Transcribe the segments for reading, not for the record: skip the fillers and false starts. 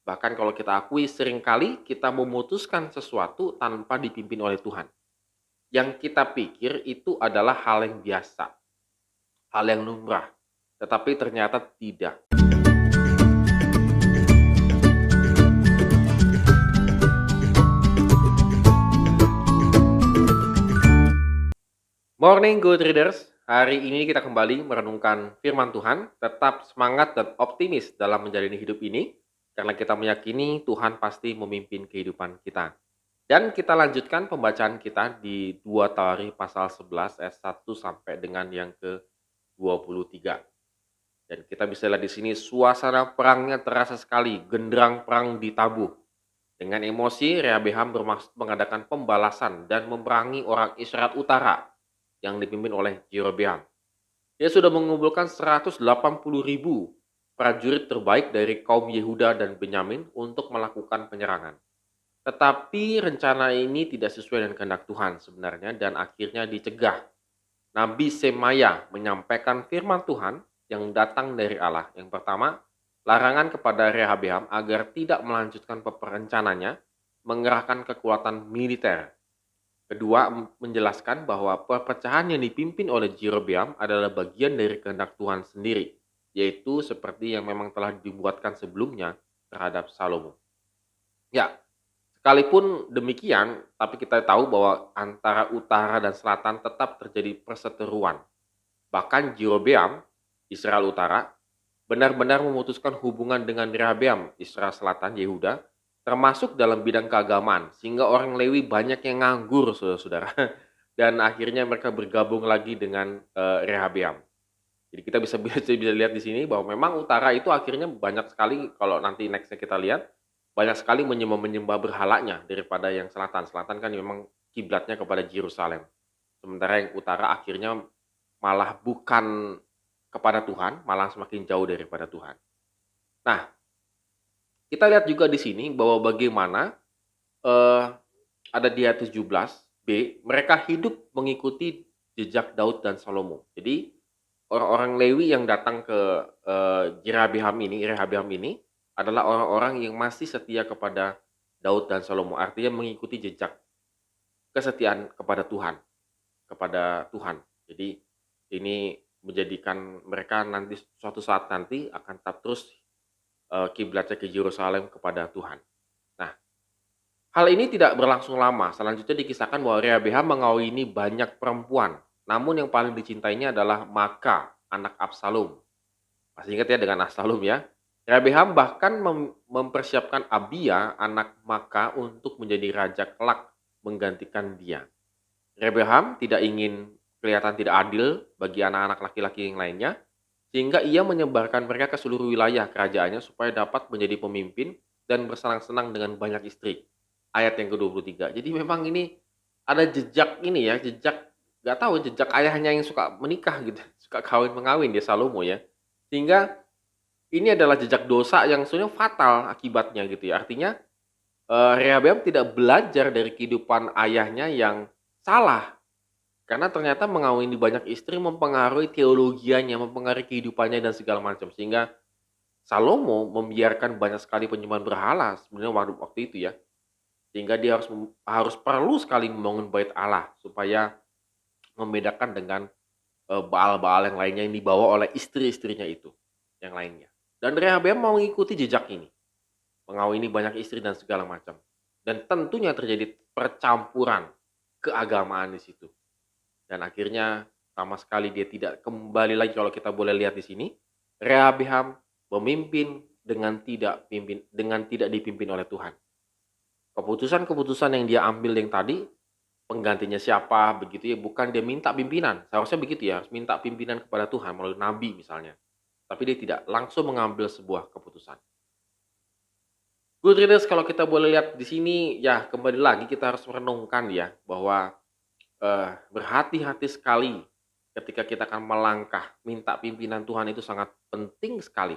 Bahkan kalau kita akui seringkali kita memutuskan sesuatu tanpa dipimpin oleh Tuhan. Yang kita pikir itu adalah hal yang biasa, hal yang lumrah, tetapi ternyata tidak. Morning good readers, hari ini kita kembali merenungkan firman Tuhan, tetap semangat dan optimis dalam menjalani hidup ini, karena kita meyakini Tuhan pasti memimpin kehidupan kita. Dan kita lanjutkan pembacaan kita di 2 Tawari pasal 11 ayat 1 sampai dengan yang ke-23. Dan kita bisa lihat di sini suasana perangnya terasa sekali, genderang perang ditabuh. Dengan emosi, Rehabeam bermaksud mengadakan pembalasan dan memerangi orang Israel Utara yang dipimpin oleh Jerobeam. Dia sudah mengumpulkan 180.000 prajurit terbaik dari kaum Yehuda dan Benyamin untuk melakukan penyerangan. Tetapi rencana ini tidak sesuai dengan kehendak Tuhan sebenarnya dan akhirnya dicegah. Nabi Semaya menyampaikan firman Tuhan yang datang dari Allah. Yang pertama, larangan kepada Rehabeam agar tidak melanjutkan perencananya mengerahkan kekuatan militer. Kedua, menjelaskan bahwa perpecahan yang dipimpin oleh Jerobeam adalah bagian dari kehendak Tuhan sendiri, yaitu seperti yang memang telah dibuatkan sebelumnya terhadap Salomo. Ya, sekalipun demikian, tapi kita tahu bahwa antara utara dan selatan tetap terjadi perseteruan. Bahkan Jerobeam, Israel Utara, benar-benar memutuskan hubungan dengan Rehabeam, Israel Selatan, Yehuda, termasuk dalam bidang keagamaan, sehingga orang Lewi banyak yang nganggur, saudara-saudara. Dan akhirnya mereka bergabung lagi dengan Rehabeam. Jadi kita bisa lihat di sini bahwa memang utara itu akhirnya banyak sekali, kalau nanti nextnya kita lihat, banyak sekali menyembah berhalanya daripada yang selatan. Selatan kan memang kiblatnya kepada Yerusalem. Sementara yang utara akhirnya malah bukan kepada Tuhan, malah semakin jauh daripada Tuhan. Nah, kita lihat juga di sini bahwa bagaimana eh, ada di ayat 17b, mereka hidup mengikuti jejak Daud dan Salomo. Jadi orang-orang Lewi yang datang ke Rehabeam ini adalah orang-orang yang masih setia kepada Daud dan Salomo. Artinya mengikuti jejak kesetiaan kepada Tuhan. Jadi ini menjadikan mereka nanti suatu saat nanti akan tetap terus kiblatnya ke Yerusalem kepada Tuhan. Nah, hal ini tidak berlangsung lama. Selanjutnya dikisahkan bahwa Rehabeam mengawini banyak perempuan. Namun yang paling dicintainya adalah Maaka, anak Absalom. Masih ingat ya dengan Absalom ya? Rehabeam bahkan mempersiapkan Abia, anak Maaka, untuk menjadi raja kelak menggantikan dia. Rehabeam tidak ingin kelihatan tidak adil bagi anak-anak laki-laki yang lainnya, sehingga ia menyebarkan mereka ke seluruh wilayah kerajaannya supaya dapat menjadi pemimpin dan bersenang-senang dengan banyak istri. Ayat yang ke-23. Jadi memang ini ada jejak ini ya, jejak nggak tahu jejak ayahnya yang suka menikah gitu, suka kawin-mengawin dia Salomo ya. Sehingga ini adalah jejak dosa yang sebenarnya fatal akibatnya gitu ya. Artinya Rehabeam tidak belajar dari kehidupan ayahnya yang salah. Karena ternyata mengawini banyak istri mempengaruhi teologianya, mempengaruhi kehidupannya dan segala macam. Sehingga Salomo membiarkan banyak sekali penyembahan berhala sebenarnya waktu itu ya. Sehingga dia harus perlu sekali membangun bait Allah supaya membedakan dengan baal-baal yang lainnya yang dibawa oleh istri-istrinya itu yang lainnya. Dan Rehabeam mau mengikuti jejak ini, mengawini banyak istri dan segala macam. Dan tentunya terjadi percampuran keagamaan di situ. Dan akhirnya sama sekali dia tidak kembali lagi, kalau kita boleh lihat di sini, Rehabeam memimpin dengan tidak dipimpin oleh Tuhan. Keputusan-keputusan yang dia ambil yang tadi, penggantinya siapa begitu ya, bukan dia minta pimpinan. Seharusnya begitu ya, harus minta pimpinan kepada Tuhan melalui nabi misalnya. Tapi dia tidak langsung mengambil sebuah keputusan. Good readers, kalau kita boleh lihat di sini ya, kembali lagi kita harus merenungkan ya bahwa berhati-hati sekali ketika kita akan melangkah, minta pimpinan Tuhan itu sangat penting sekali.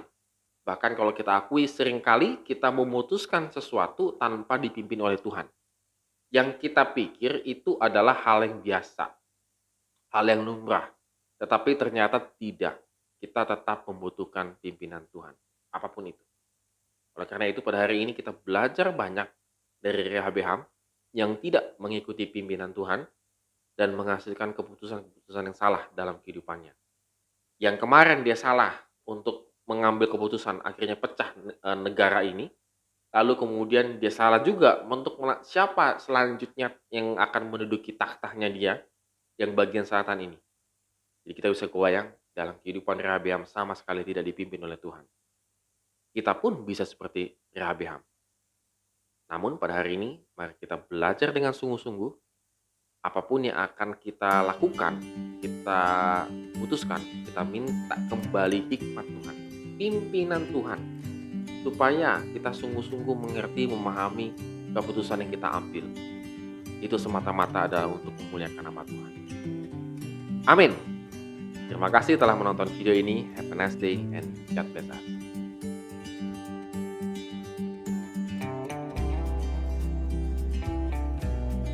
Bahkan kalau kita akui seringkali kita memutuskan sesuatu tanpa dipimpin oleh Tuhan. Yang kita pikir itu adalah hal yang biasa, hal yang lumrah. Tetapi ternyata tidak. Kita tetap membutuhkan pimpinan Tuhan, apapun itu. Oleh karena itu pada hari ini kita belajar banyak dari Rehabeam yang tidak mengikuti pimpinan Tuhan dan menghasilkan keputusan-keputusan yang salah dalam kehidupannya. Yang kemarin dia salah untuk mengambil keputusan akhirnya pecah negara ini, lalu kemudian dia salah juga untuk siapa selanjutnya yang akan menduduki tahtanya dia yang bagian selatan ini. Jadi kita bisa kebayang dalam kehidupan Rehabeam sama sekali tidak dipimpin oleh Tuhan. Kita pun bisa seperti Rehabeam. Namun pada hari ini mari kita belajar dengan sungguh-sungguh. Apapun yang akan kita lakukan, kita putuskan, kita minta kembali hikmat Tuhan, pimpinan Tuhan, supaya kita sungguh-sungguh mengerti, memahami keputusan yang kita ambil. Itu semata-mata adalah untuk memuliakan nama Tuhan. Amin. Terima kasih telah menonton video ini. Have a nice day and God bless us.